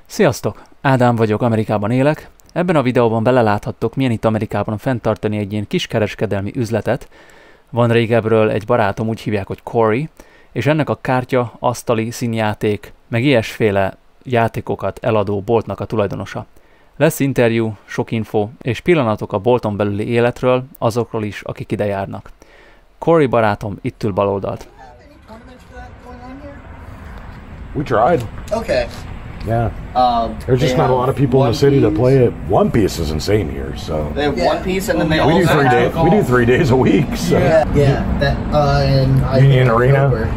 Sziasztok! Ádám vagyok, Amerikában élek. Ebben a videóban beleláthattok, milyen itt Amerikában fenntartani egy ilyen kiskereskedelmi üzletet. Van régebről egy barátom, úgy hívják, hogy Corey, és ennek a kártya, asztali, színjáték, meg ilyesféle játékokat eladó boltnak a tulajdonosa. Lesz interjú, sok info, és pillanatok a bolton belüli életről, azokról is, akik ide járnak. Corey barátom itt ül baloldalt. We tried. Okay. Yeah. There's just not a lot of people in the city that play it. One Piece is insane here, so. They have One Piece, and then they We do also 3 days. We do 3 days a week. So. Yeah. That in Union Arena. October.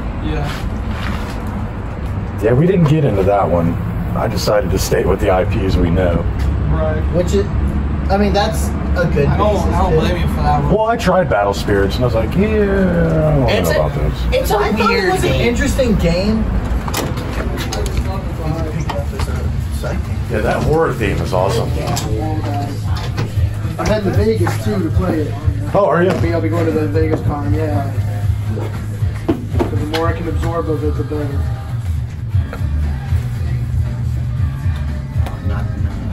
Yeah, we didn't get into that one. I decided to stay with the IPs we know. Right. Which is, I mean, that's a good. I don't blame you for that one. Well, I tried Battle Spirits, and I was like, yeah, I don't know about this. It's a weird. It was an interesting game. Yeah, that horror theme is awesome. I'm heading to Vegas too to play it. Oh, are you? I'll be going to the Vegas con, yeah. So the more I can absorb of it, the better.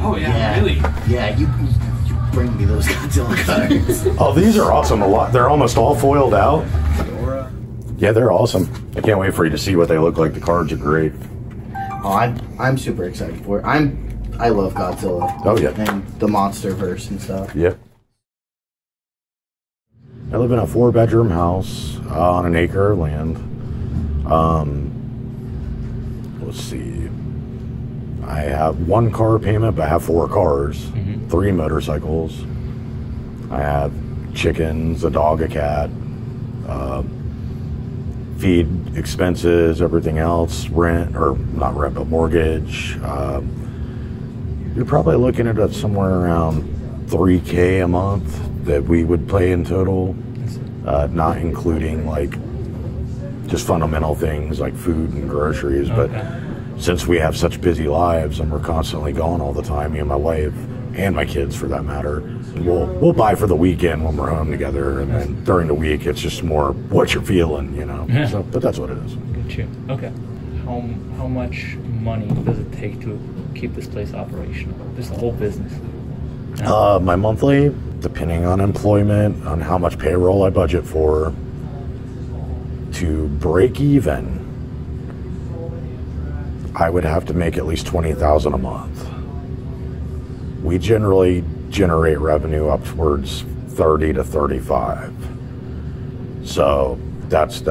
Oh yeah, really? Yeah, you bring me those Godzilla cards. Oh, these are awesome. They're almost all foiled out. Yeah, they're awesome. I can't wait for you to see what they look like. The cards are great. Oh, I'm super excited for it. I love Godzilla. Oh yeah, and the MonsterVerse and stuff. Yeah. I live in a 4-bedroom house on an acre of land. Let's see. I have 1 car payment, but I have 4 cars, 3 motorcycles. I have chickens, a dog, a cat. Feed expenses, everything else, rent, or not rent, but mortgage. You're probably looking at somewhere around $3K a month that we would pay in total, not including like just fundamental things like food and groceries. But since we have such busy lives and we're constantly gone all the time, me and my wife and my kids for that matter, we'll buy for the weekend when we're home together, and then during the week it's just more what you're feeling, you know. Yeah. So, but that's what it is. Get you. Okay. How much money does it take to keep this place operational? This whole business. My monthly, depending on employment, on how much payroll I budget for, to break even, I would have to make at least $20,000 a month. We generally generate revenue up towards 30 to 35. So that's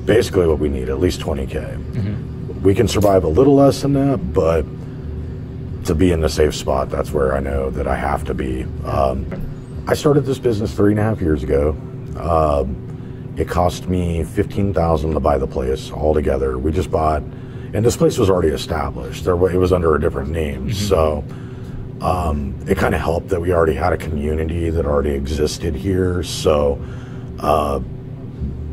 basically what we need, at least 20K. We can survive a little less than that, but to be in the safe spot, that's where I know that I have to be. I started this business 3.5 years ago. It cost me $15,000 to buy the place altogether. We just bought, and this place was already established. It was under a different name, so it kind of helped that we already had a community that already existed here. So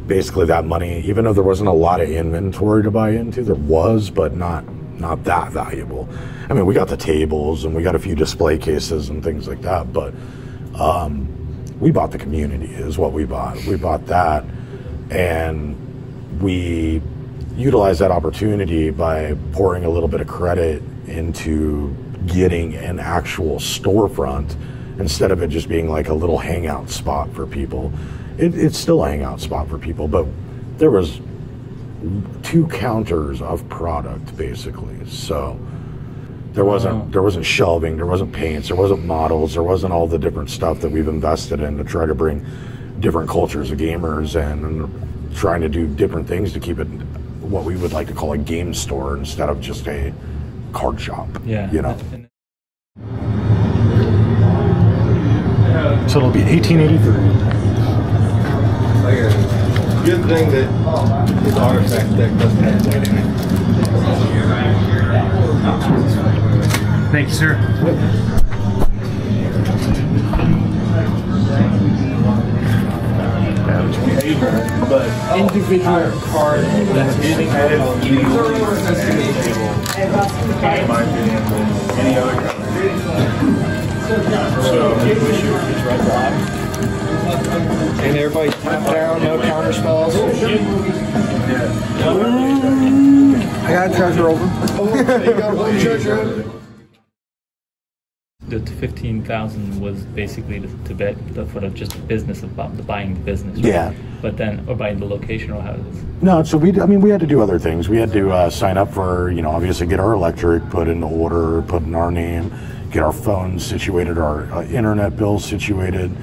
basically that money, even though there wasn't a lot of inventory to buy into, there was, but not that valuable. I mean, we got the tables and we got a few display cases and things like that, but we bought the community is what we bought. We bought that, and we utilized that opportunity by pouring a little bit of credit into getting an actual storefront instead of it just being like a little hangout spot for people. It's still a hangout spot for people, but there was 2 counters of product basically. So there wasn't shelving, there wasn't paints, there wasn't models, there wasn't all the different stuff that we've invested in to try to bring different cultures of gamers in, and trying to do different things to keep it what we would like to call a game store instead of just a card shop. Yeah. You know. So it'll be 1883. Good thing that his artifact deck doesn't have that in it. Thank you, sir. But individual card that's hitting at it, in my opinion, than any other card. So, it's red block. And everybody tap down, no counter spells. Yeah. I got a treasure over. You got one treasure. The 15,000 was basically to bet for just the business of buying the business. Right? Yeah. But then, or buying the location, or how is it? No, so we had to do other things. We had to sign up for, obviously get our electric, put in the order, put in our name, get our phones situated, our internet bills situated.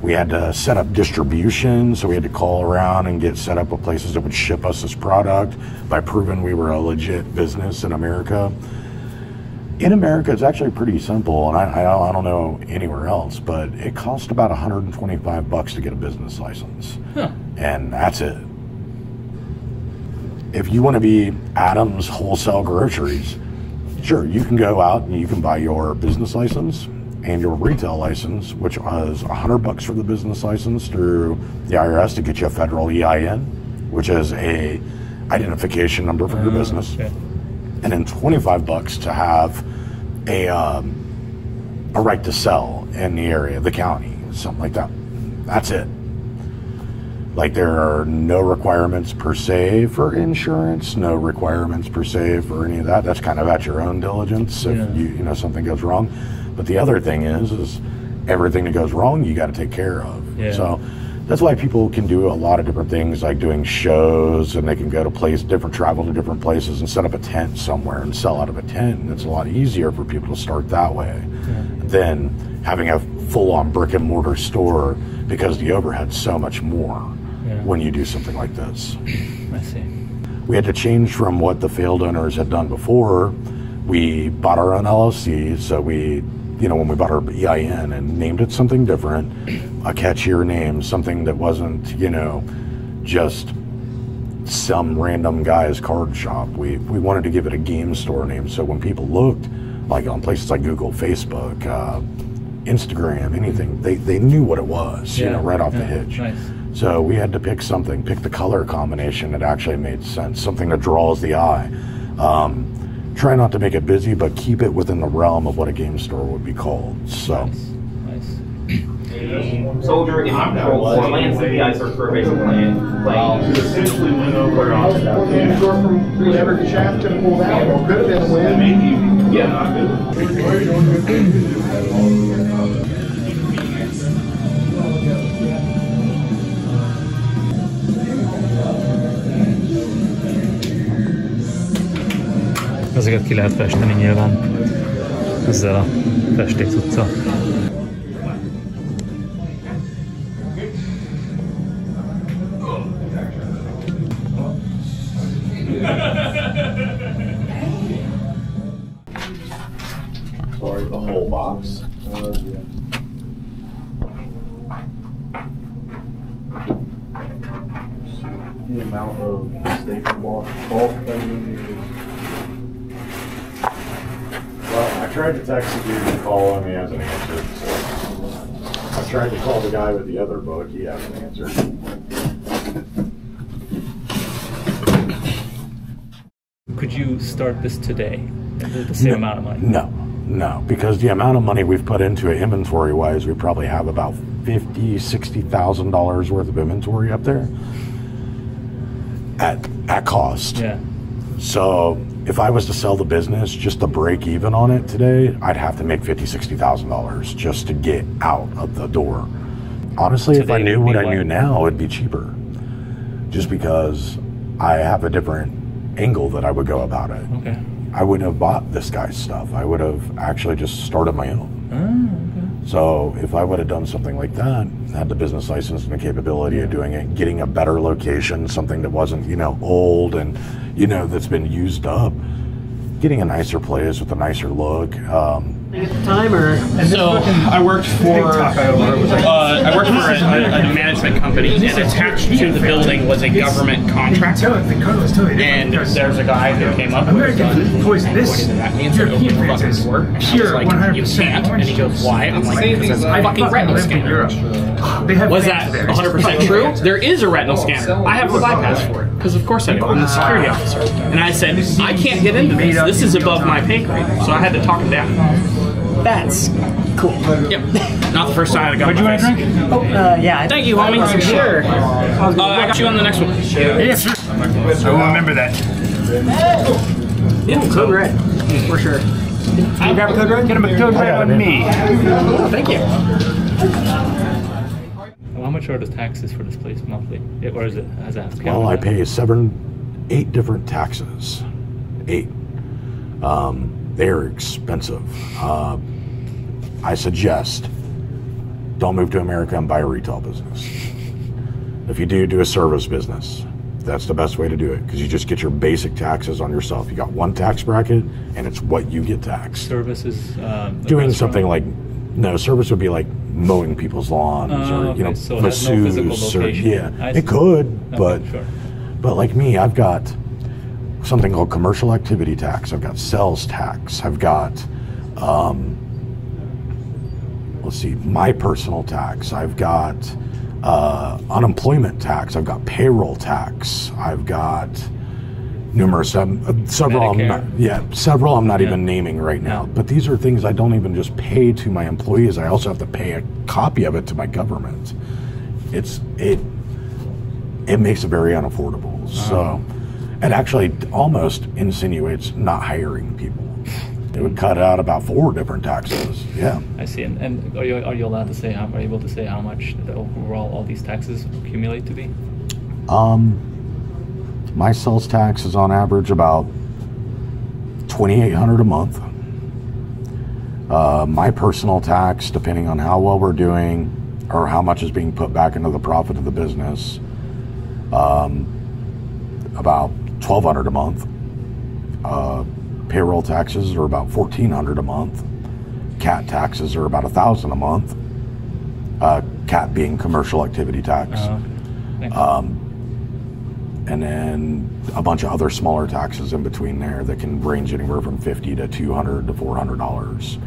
We had to set up distribution, so we had to call around and get set up with places that would ship us this product by proving we were a legit business in America. In America, it's actually pretty simple, and I don't know anywhere else, but it cost about $125 to get a business license. Huh. And that's it. If you want to be Adams Wholesale Groceries, sure, you can go out and you can buy your business license and your retail license, which was $100 for the business license through the IRS to get you a federal EIN, which is a identification number for your business. Okay. And then $25 to have a right to sell in the area, the county, something like that. That's it. Like, there are no requirements per se for insurance, no requirements per se for any of that. That's kind of at your own diligence if something goes wrong. But the other thing is everything that goes wrong, you got to take care of. Yeah. So that's why people can do a lot of different things, like doing shows, and they can go to travel to different places and set up a tent somewhere and sell out of a tent. And it's a lot easier for people to start that way than having a full-on brick and mortar store, because the overhead's so much more when you do something like this. I see. We had to change from what the failed owners had done before. We bought our own LLC, so when we bought our EIN and named it something different, a catchier name, something that wasn't, just some random guy's card shop. We wanted to give it a game store name, so when people looked, like on places like Google, Facebook, Instagram, anything, they knew what it was, right off the hitch. Nice. So we had to pick the color combination that actually made sense, something that draws the eye. Try not to make it busy, but keep it within the realm of what a game store would be called. So, Nice. Soldier in control for land city, I search for a basic plan. Essentially went over on The door from whatever shaft could have pulled out, or could have been a win. Ezeket ki lehet festeni nyilván ezzel a festékcuccal. sorry, the whole box. The amount of staple bulk that you use. Well, I tried to text the dude and call him, he hasn't answered. So I tried to call the guy with the other book, he hasn't answered. Could you start this today? The same amount of money? No, because the amount of money we've put into it inventory-wise, we probably have about $50,000-$60,000 worth of inventory up there at cost. Yeah. So if I was to sell the business just to break even on it today, I'd have to make $50,000-$60,000 just to get out of the door. Honestly, Today if I knew what I knew what? now, it'd be cheaper. Just because I have a different angle that I would go about it. Okay. I wouldn't have bought this guy's stuff. I would have actually just started my own. Okay. So if I would have done something like that, had the business license and the capability of doing it, getting a better location, something that wasn't, old and, that's been used up, getting a nicer place with a nicer look. Timer. So I worked for a management company, and attached to the building was a government contractor. And there's a guy who came up and was like, what does that mean? So open the fucking door. And I was like, you can't. And he goes, why? I'm like, because that's a fucking retinal scanner. Was that 100% true? There is a retinal scanner. I have the bypass for it, because of course I do. I'm the security officer. And I said, I can't get into this. This is above my pay grade. So I had to talk him down. That's cool. Yep. Not the first time I got. Would you want a drink? Oh, yeah. Thank you, homie. Sure. I got you on the next one. Yeah, sure. I will remember that. Yeah, Code Red, for sure. Can you grab a Code Red? Get him a Code Red on me. Oh, thank you. How much are the taxes for this place monthly? Or is it, has it have to count? Well, I pay 8 different taxes. 8. They're expensive. I suggest don't move to America and buy a retail business. If you do a service business. That's the best way to do it, because you just get your basic taxes on yourself. You got one tax bracket, and it's what you get taxed. Services? Doing something like, no, service would be like mowing people's lawns, or okay. So masseuse, it has no physical location. Yeah, it could, but sure. But like me, I've got something called commercial activity tax. I've got sales tax. I've got, let's see, my personal tax. I've got unemployment tax. I've got payroll tax. I've got numerous, several. Several. I'm not even naming right now. But these are things I don't even just pay to my employees. I also have to pay a copy of it to my government. It makes it very unaffordable. So it actually almost insinuates not hiring people. It would cut out about 4 different taxes. Yeah. I see. And are you allowed to say, are you able to say how much the overall all these taxes accumulate to be? My sales tax is on average about $2,800 a month. My personal tax, depending on how well we're doing or how much is being put back into the profit of the business, about $1,200 a month. Payroll taxes are about $1,400 a month. CAT taxes are about $1,000 a month. CAT being commercial activity tax. And then a bunch of other smaller taxes in between there that can range anywhere from $50 to $200 to $400.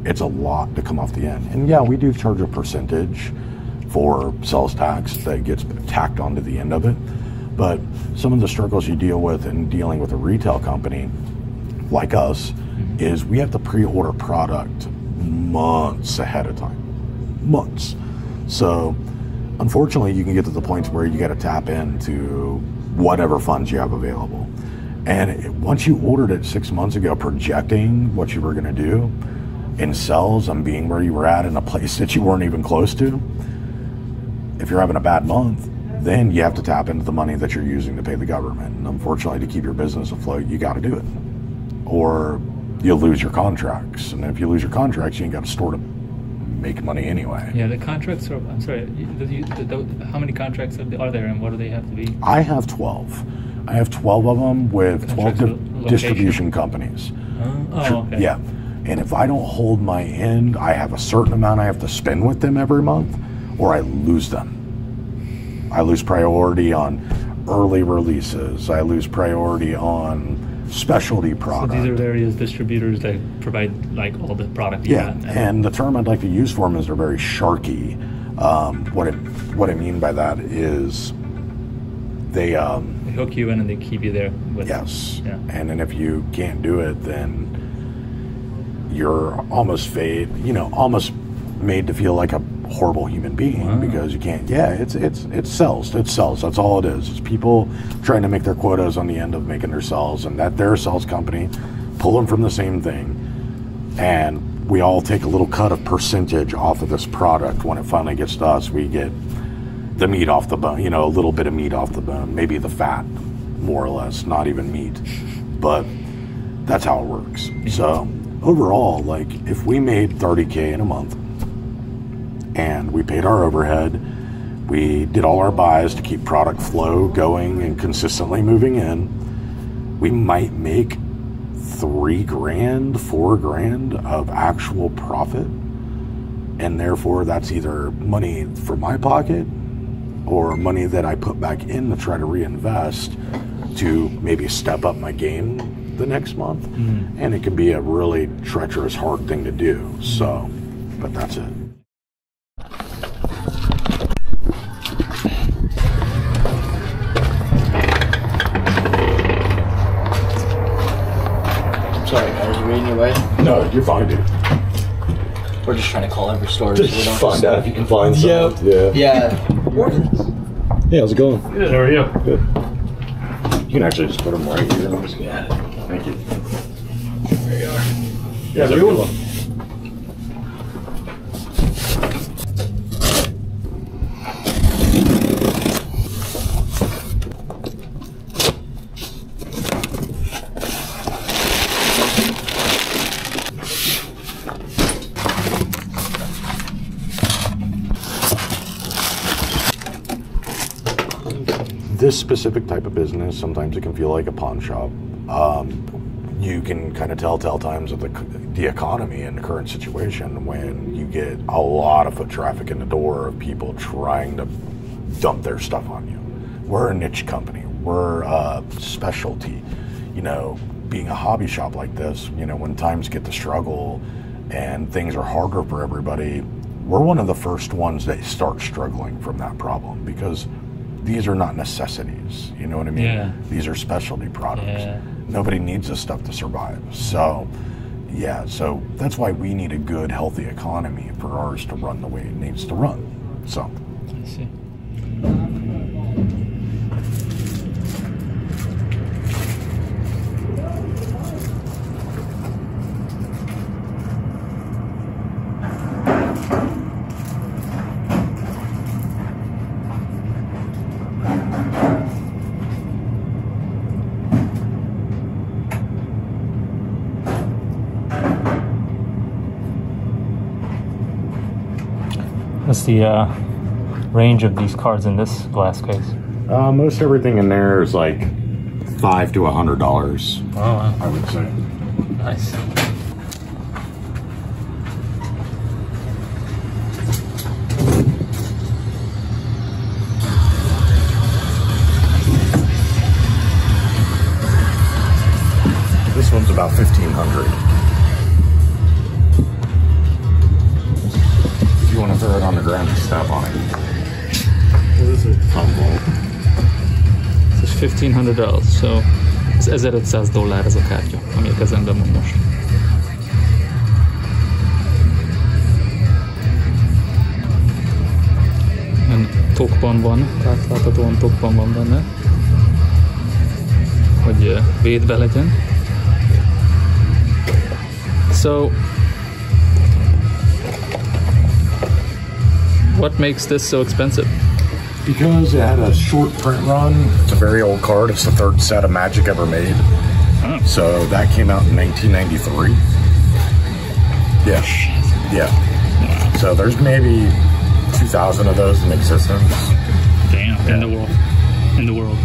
It's a lot to come off the end. And yeah, we do charge a percentage for sales tax that gets tacked onto the end of it. But some of the struggles you deal with in dealing with a retail company like us is we have to pre-order product months ahead of time. Months. So unfortunately, you can get to the point where you got to tap into whatever funds you have available. And once you ordered it 6 months ago, projecting what you were going to do in sales and being where you were at in a place that you weren't even close to, if you're having a bad month, then you have to tap into the money that you're using to pay the government. And unfortunately, to keep your business afloat, you got to do it. Or you'll lose your contracts. And if you lose your contracts, you ain't got a store to make money anyway. Yeah, the contracts are, I'm sorry, how many contracts are there and what do they have to be? I have 12. I have 12 of them with 12 distribution companies. Okay. Yeah. And if I don't hold my end, I have a certain amount I have to spend with them every month, or I lose them. I lose priority on early releases. I lose priority on specialty product. So these are various distributors that provide like all the product you got. And the term I'd like to use for them is they're very sharky. What I mean by that is they hook you in and they keep you there. Yes. Yeah. And then if you can't do it, then you're almost almost made to feel like a horrible human being because you can't. Yeah, it's sales. It's sales. That's all it is. It's people trying to make their quotas on the end of making their sales, and that they're a sales company, pulling from the same thing, and we all take a little cut of percentage off of this product. When it finally gets to us, we get the meat off the bone. A little bit of meat off the bone, maybe the fat, more or less. Not even meat, but that's how it works. So overall, like if we made $30K in a month, and we paid our overhead, we did all our buys to keep product flow going and consistently moving in, we might make $3,000, $4,000 of actual profit. And therefore that's either money from my pocket or money that I put back in to try to reinvest to maybe step up my game the next month. And it can be a really treacherous, hard thing to do. So, but that's it. Sorry, guys, you reading your way? No, you're fine, dude. We're just trying to call every store. Just find out if you can find something. Yeah. Hey, how's it going? Good, how are you? Good. You can actually just put them right here. Yeah. Thank you. There you are. Yeah, they're cool. This specific type of business, sometimes it can feel like a pawn shop. You can kind of tell times of the economy and the current situation when you get a lot of foot traffic in the door of people trying to dump their stuff on you. We're a niche company. We're a specialty. You know, being a hobby shop like this, you know, when times get to struggle and things are harder for everybody, we're one of the first ones that start struggling from that problem because these are not necessities, you know what I mean? Yeah. These are specialty products. Yeah. Nobody needs this stuff to survive. So, yeah, so that's why we need a good, healthy economy for ours to run the way it needs to run. So. I see. What's the range of these cards in this glass case? Most everything in there is like $5 to $100. Oh, wow. I would say. Nice. This one's about $1,500. You want to throw it on the ground and step on it. What is it? Ez $1,500, so ez $1,500 ez a kártya, ami a kezemben van most. Tokban van, tehát láthatóan tokban van benne, hogy védve legyen. So, what makes this so expensive? Because it had a short print run. It's a very old card. It's the third set of Magic ever made. Oh. So that came out in 1993. Yeah. Yeah. Wow. So there's maybe 2,000 of those in existence. Damn, yeah. In the world.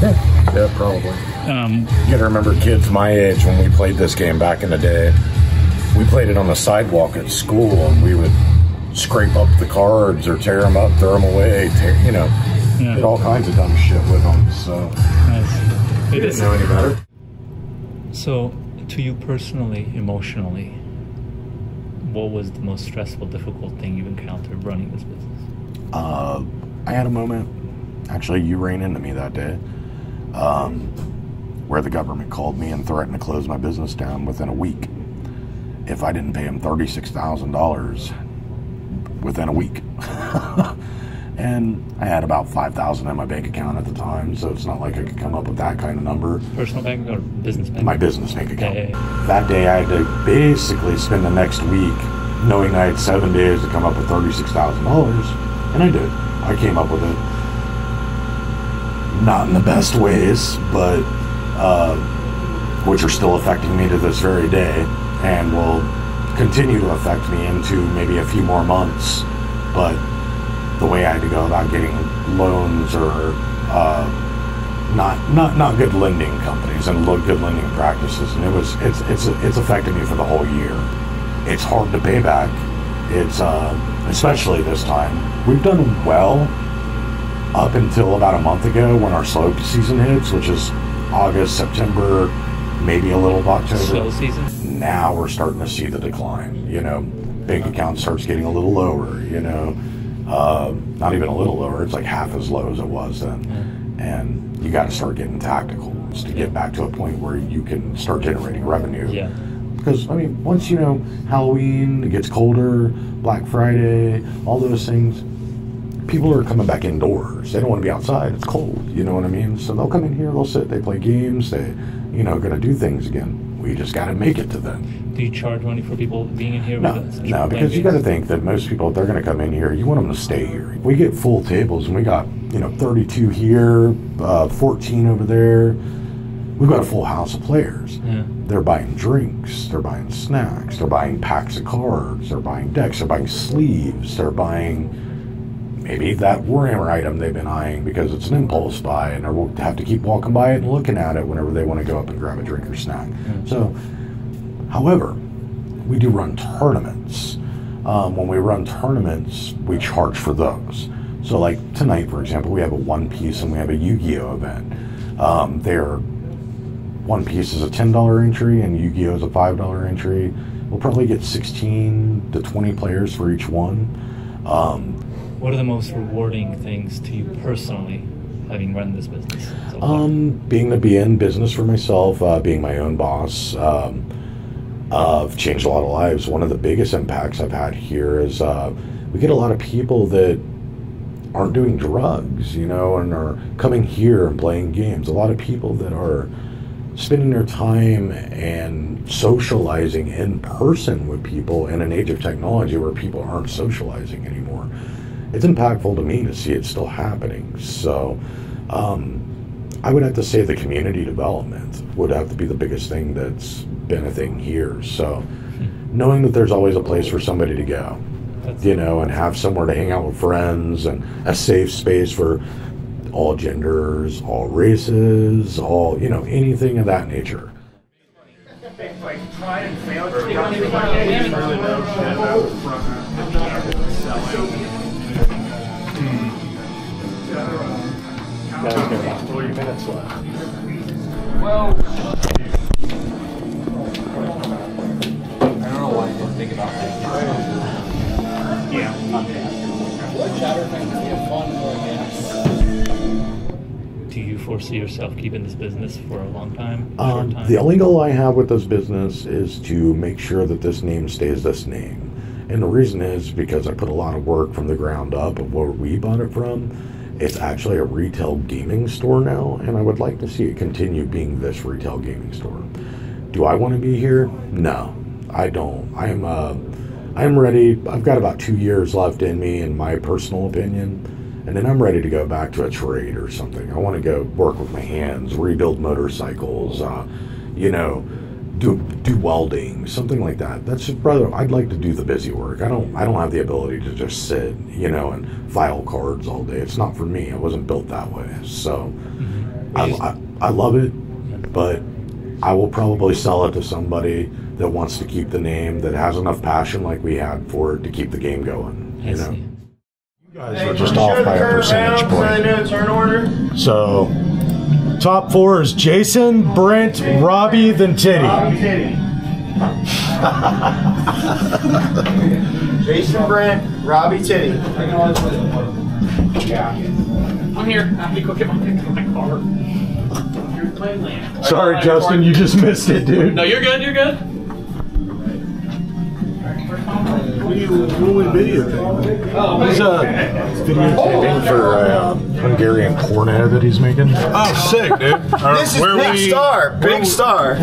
Yeah, yeah, probably. You gotta remember, kids my age, when we played this game back in the day, we played it on the sidewalk at school, and we would scrape up the cards or tear them up, throw them away, you know, did all kinds of dumb shit with them. So, nice. You didn't know any better. So, to you personally, emotionally, what was the most stressful, difficult thing you encountered running this business? I had a moment, actually, you ran into me that day, where the government called me and threatened to close my business down within a week if I didn't pay them $36,000 within a week. And I had about $5,000 in my bank account at the time, so it's not like I could come up with that kind of number. Personal bank or business bank? My business bank account. Yeah. That day I had to basically spend the next week knowing I had 7 days to come up with $36,000, and I did. I came up with it. Not in the best ways, but which are still affecting me to this very day, and will continue to affect me into maybe a few more months. But the way I had to go about getting loans or not good lending companies and good lending practices, and it's affected me for the whole year. It's hard to pay back. It's especially this time. We've done well up until about a month ago when our slow season hits, which is August, September, maybe a little of October. Slow season? Now we're starting to see the decline. You know, bank account starts getting a little lower, you know. Not even a little lower, it's like half as low as it was then. Yeah. And you got to start getting tactical to get back to a point where you can start generating revenue. Yeah. Because, I mean, once, you know, Halloween, it gets colder, Black Friday, all those things, people are coming back indoors. They don't want to be outside. It's cold. You know what I mean? So they'll come in here. They'll sit. They play games. They, you know, going to do things again. We just got to make it to them. Do you charge money for people being in here? No, because you got to think that most people, if they're going to come in here, you want them to stay here. We get full tables, and we got, you know, 32 here, 14 over there. We've got a full house of players. Yeah. They're buying drinks, they're buying snacks, they're buying packs of cards, they're buying decks, they're buying sleeves, they're buying maybe that Warhammer item they've been eyeing because it's an impulse buy, and they'll have to keep walking by it and looking at it whenever they want to go up and grab a drink or snack. So, however, we do run tournaments. When we run tournaments, we charge for those. So like tonight, for example, we have a One Piece and we have a Yu-Gi-Oh event. They're One Piece is a $10 entry and Yu-Gi-Oh is a $5 entry. We'll probably get 16 to 20 players for each one. What are the most rewarding things to you personally, having run this business? Being to be in business for myself, being my own boss, I've changed a lot of lives. One of the biggest impacts I've had here is we get a lot of people that aren't doing drugs, you know, and are coming here and playing games. A lot of people that are spending their time and socializing in person with people in an age of technology where people aren't socializing anymore. It's impactful to me to see it still happening. So I would have to say the community development would have to be the biggest thing that's been a thing here. So knowing that there's always a place for somebody to go, you know, and have somewhere to hang out with friends and a safe space for all genders, all races, all, you know, anything of that nature. About 3 minutes left. Well, I don't know why I didn't think about that. Yeah. Do you foresee yourself keeping this business for a long time? Short time? The only goal I have with this business is to make sure that this name stays this name. And the reason is because I put a lot of work from the ground up of where we bought it from. It's actually a retail gaming store now, and I would like to see it continue being this retail gaming store. Do I want to be here? No, I don't. I'm ready. I've got about 2 years left in me, in my personal opinion, and then I'm ready to go back to a trade or something. I want to go work with my hands, rebuild motorcycles, you know, do welding, something like that. That's just, brother, I'd like to do the busy work. I don't have the ability to just sit, you know, and file cards all day. It's not for me. I wasn't built that way. So I love it, but I will probably sell it to somebody that wants to keep the name, that has enough passion like we had for it to keep the game going, you know. You guys are just off by a percentage point. Turn order. So top 4 is Jason, Brent, Robbie, then Titty. Jason, Brent, Robbie, Titty. I'm here. Have to go get my car. Sorry, Justin, you just missed it, dude. No, you're good. You're good. What we videotaping? He's videotaping for a Hungarian porno that he's making. Oh, sick, dude. This is Big Star. Big Star.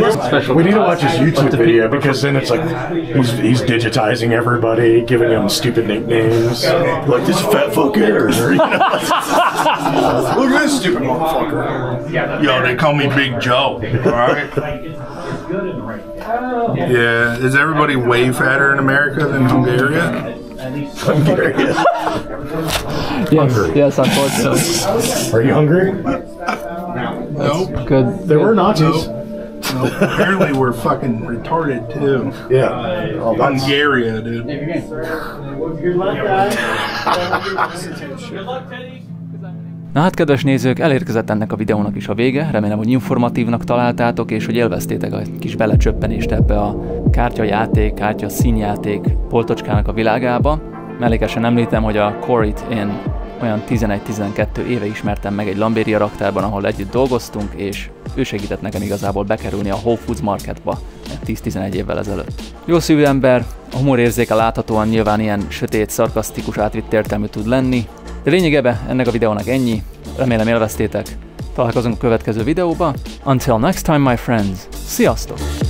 We need to watch his YouTube video because then it's like he's digitizing everybody, giving them stupid nicknames. Like this fat fucker. You know? Look at this stupid motherfucker. Yo, they call me Big Joe. Alright? Yeah, is everybody way fatter in America than Hungary? Yes, unfortunately. Are you hungry? Nope. Good. There were Nazis. Nope. Apparently we're fucking retarded too. Yeah. Hungary, dude. Na hát, kedves nézők, elérkezett ennek a videónak is a vége, remélem, hogy informatívnak találtátok, és hogy élveztétek a kis belecsöppenést ebbe a kártyajáték, kártya színjáték poltocskának a világába. Mellékesen említem, hogy a Coryt én olyan 11-12 éve ismertem meg egy Lambéria raktárban, ahol együtt dolgoztunk, és ő segített nekem igazából bekerülni a Whole Foods Marketba 10-11 évvel ezelőtt. Jó szívű ember, a humorérzéke láthatóan nyilván ilyen sötét, szarkasztikus, átvitt értelmű tud lenni, De lényegében ennek a videónak ennyi. Remélem élveztétek. Találkozunk a következő videóba. Until next time, my friends. Sziasztok!